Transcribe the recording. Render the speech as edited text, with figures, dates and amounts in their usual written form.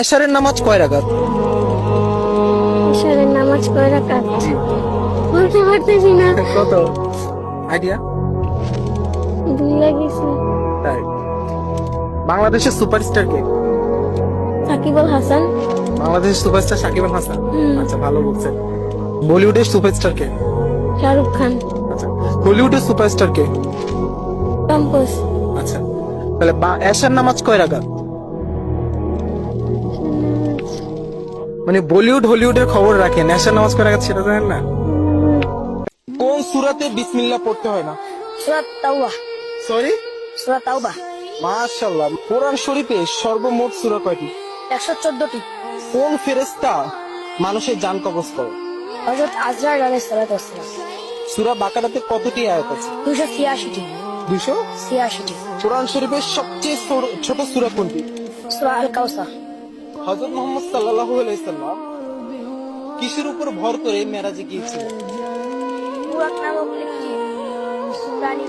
এশারের নামাজ কয় রাকাত? এশারের নামাজ কয় রাকাত? জি। বলতে পারতেছি না। কত আইডিয়া? ভুলে গেছি। তাই বাংলাদেশের সুপারস্টার কে? সাকিব আল হাসান। বাংলাদেশের সুপারস্টার সাকিব আল হাসান। হুম। আচ্ছা, ভালো বলছেন। বলিউডের সুপারস্টার কে? শাহরুখ খান। আচ্ছা, হলিউডের সুপারস্টার কে? Tom cruise. আচ্ছা, তাহলে এশার নামাজ কয় রাকাত? মানে বলিউড হলিউডের খবর রাখেন, এশার নামাজ কয় রাকাত সেটা জানেন না? কোন সূরাতে বিসমিল্লাহ পড়তে হয় না? সূরা তাওবা। সরি, সূরা তাওবা। মাশাআল্লাহ। কোরআন শরীফে সর্বমোট সূরা কয়টি? 114টি। কোন ফেরেশতা মানুষের জান কবজ করে? হযরত আজরাইল আলাইহিস সালাতু ওয়াস সালাম। সূরা বাকারাতে কতটি আয়াত আছে? 286টি। 286। 86টি। কোরআন শরীফের সবচেয়ে ছোট সূরা কোনটি? সূরা আল কাউসার। হযরত মুহাম্মদ সাল্লাল্লাহু আলাইহি সাল্লাম কিসের উপর ভর করে মেরাজে গিয়েছিলেন? বুরাক নামক একটি প্রাণী